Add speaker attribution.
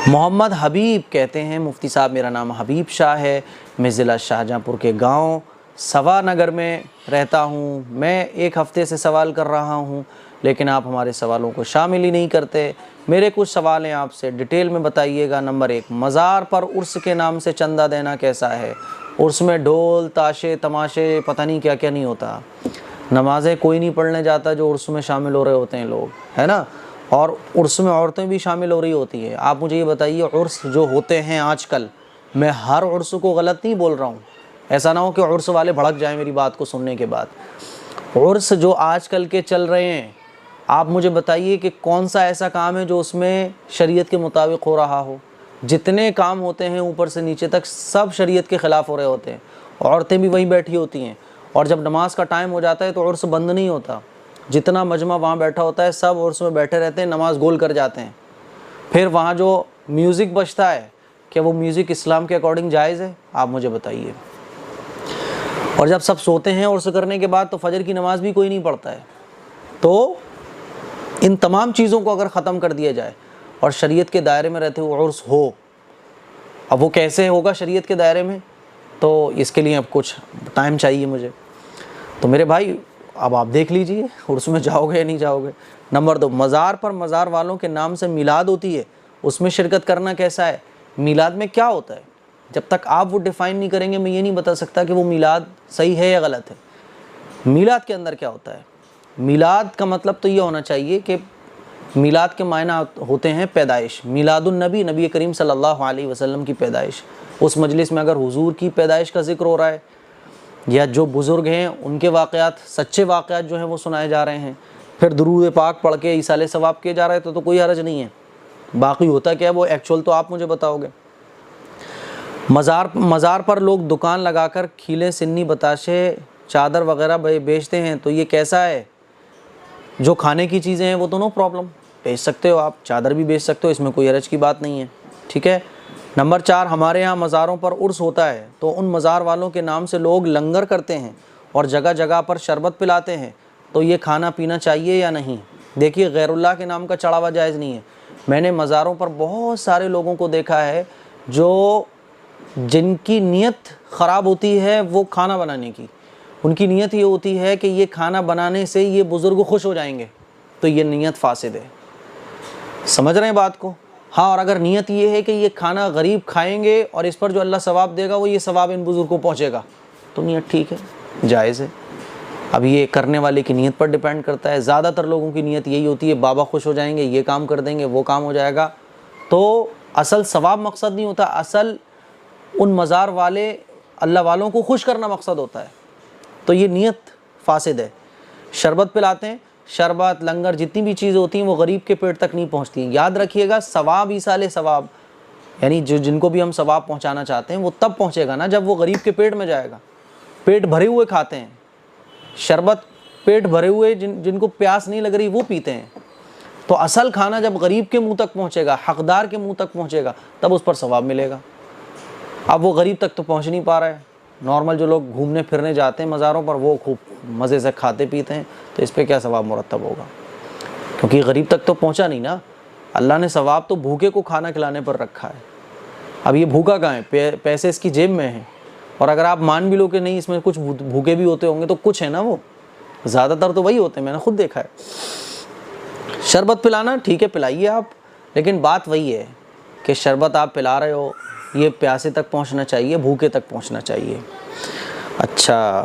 Speaker 1: محمد حبیب کہتے ہیں مفتی صاحب میرا نام حبیب شاہ ہے، میں ضلع شاہجہاں پور کے گاؤں سوا نگر میں رہتا ہوں۔ میں ایک ہفتے سے سوال کر رہا ہوں لیکن آپ ہمارے سوالوں کو شامل ہی نہیں کرتے۔ میرے کچھ سوال ہیں، آپ سے ڈیٹیل میں بتائیے گا۔ نمبر 1، مزار پر عرس کے نام سے چندہ دینا کیسا ہے؟ عرس میں ڈھول تاشے تماشے پتہ نہیں کیا کیا نہیں ہوتا، نمازیں کوئی نہیں پڑھنے جاتا جو عرس میں شامل ہو رہے ہوتے ہیں لوگ، ہے نا، اور عرس میں عورتیں بھی شامل ہو رہی ہوتی ہیں۔ آپ مجھے یہ بتائیے، عرس جو ہوتے ہیں آج کل، میں ہر عرس کو غلط نہیں بول رہا ہوں، ایسا نہ ہو کہ عرس والے بھڑک جائیں میری بات کو سننے کے بعد۔ عرس جو آج کل کے چل رہے ہیں، آپ مجھے بتائیے کہ کون سا ایسا کام ہے جو اس میں شریعت کے مطابق ہو رہا ہو؟ جتنے کام ہوتے ہیں اوپر سے نیچے تک سب شریعت کے خلاف ہو رہے ہوتے ہیں، عورتیں بھی وہیں بیٹھی ہوتی ہیں، اور جب نماز کا ٹائم ہو جاتا ہے تو عرس بند نہیں ہوتا، جتنا مجمع وہاں بیٹھا ہوتا ہے سب عرس میں بیٹھے رہتے ہیں، نماز گول کر جاتے ہیں۔ پھر وہاں جو میوزک بجتا ہے، کیا وہ میوزک اسلام کے اکارڈنگ جائز ہے؟ آپ مجھے بتائیے۔ اور جب سب سوتے ہیں عرس کرنے کے بعد تو فجر کی نماز بھی کوئی نہیں پڑھتا ہے۔ تو ان تمام چیزوں کو اگر ختم کر دیا جائے اور شریعت کے دائرے میں رہتے ہوئے عرس ہو، اب وہ کیسے ہوگا شریعت کے دائرے میں؟ تو اس کے لیے اب کچھ ٹائم چاہیے مجھے۔ تو میرے بھائی اب آپ دیکھ لیجئے عرس میں جاؤ گے یا نہیں جاؤ گے۔ نمبر 2، مزار پر مزار والوں کے نام سے میلاد ہوتی ہے، اس میں شرکت کرنا کیسا ہے؟ میلاد میں کیا ہوتا ہے؟ جب تک آپ وہ ڈیفائن نہیں کریں گے میں یہ نہیں بتا سکتا کہ وہ میلاد صحیح ہے یا غلط ہے۔ میلاد کے اندر کیا ہوتا ہے؟ میلاد کا مطلب تو یہ ہونا چاہیے کہ میلاد کے معنی ہوتے ہیں پیدائش، میلاد النبی، نبی کریم صلی اللہ علیہ وسلم کی پیدائش۔ اس مجلس میں اگر حضور کی پیدائش کا ذکر ہو رہا ہے یا جو بزرگ ہیں ان کے واقعات، سچے واقعات جو ہیں وہ سنائے جا رہے ہیں، پھر درود پاک پڑھ کے ایصال ثواب کیے جا رہے تو کوئی حرج نہیں ہے۔ باقی ہوتا کیا ہے وہ ایکچوئل تو آپ مجھے بتاؤ گے۔ مزار پر لوگ دکان لگا کر کھیلے سنی بتاشے چادر وغیرہ بیچتے ہیں، تو یہ کیسا ہے؟ جو کھانے کی چیزیں ہیں وہ تو نو پرابلم، بیچ سکتے ہو، آپ چادر بھی بیچ سکتے ہو، اس میں کوئی حرج کی بات نہیں ہے، ٹھیک ہے۔ نمبر 4، ہمارے ہاں مزاروں پر عرس ہوتا ہے تو ان مزار والوں کے نام سے لوگ لنگر کرتے ہیں اور جگہ جگہ پر شربت پلاتے ہیں، تو یہ کھانا پینا چاہیے یا نہیں؟ دیکھیے، غیر اللہ کے نام کا چڑھاوا جائز نہیں ہے۔ میں نے مزاروں پر بہت سارے لوگوں کو دیکھا ہے جن کی نیت خراب ہوتی ہے وہ کھانا بنانے کی، ان کی نیت یہ ہوتی ہے کہ یہ کھانا بنانے سے یہ بزرگ خوش ہو جائیں گے، تو یہ نیت فاسد ہے۔ سمجھ رہے ہیں بات کو؟ ہاں، اور اگر نیت یہ ہے کہ یہ کھانا غریب کھائیں گے اور اس پر جو اللہ ثواب دے گا وہ یہ ثواب ان بزرگ کو پہنچے گا، تو نیت ٹھیک ہے، جائز ہے۔ اب یہ کرنے والے کی نیت پر ڈیپینڈ کرتا ہے۔ زیادہ تر لوگوں کی نیت یہی ہوتی ہے بابا خوش ہو جائیں گے، یہ کام کر دیں گے، وہ کام ہو جائے گا، تو اصل ثواب مقصد نہیں ہوتا، اصل ان مزار والے اللہ والوں کو خوش کرنا مقصد ہوتا ہے، تو یہ نیت فاسد ہے۔ شربت پلاتے ہیں، شربت لنگر جتنی بھی چیزیں ہوتی ہیں وہ غریب کے پیٹ تک نہیں پہنچتی ہیں۔ یاد رکھیے گا، ثواب ایصال ثواب، یعنی جن کو بھی ہم ثواب پہنچانا چاہتے ہیں وہ تب پہنچے گا نا جب وہ غریب کے پیٹ میں جائے گا۔ پیٹ بھرے ہوئے کھاتے ہیں شربت، پیٹ بھرے ہوئے جن کو پیاس نہیں لگ رہی وہ پیتے ہیں، تو اصل کھانا جب غریب کے منہ تک پہنچے گا، حقدار کے منہ تک پہنچے گا، تب اس پر ثواب ملے گا۔ اب وہ غریب تک تو پہنچ نہیں پا رہا ہے، نارمل جو لوگ گھومنے پھرنے جاتے ہیں مزاروں پر وہ خوب مزے سے کھاتے پیتے ہیں، تو اس پہ کیا ثواب مرتب ہوگا؟ کیونکہ غریب تک تو پہنچا نہیں نا۔ اللہ نے ثواب تو بھوکے کو کھانا کھلانے پر رکھا ہے۔ اب یہ بھوکا کہاں ہے؟ پیسے اس کی جیب میں ہیں، اور اگر آپ مان بھی لو کہ نہیں اس میں کچھ بھوکے بھی ہوتے ہوں گے تو کچھ ہے نا، وہ زیادہ تر تو وہی ہوتے ہیں، میں نے خود دیکھا ہے۔ شربت پلانا ٹھیک ہے، پلائیے آپ، لیکن بات وہی ہے کہ شربت آپ پلا رہے ہو یہ پیاسے تک پہنچنا چاہیے، بھوکے تک پہنچنا چاہیے۔ اچھا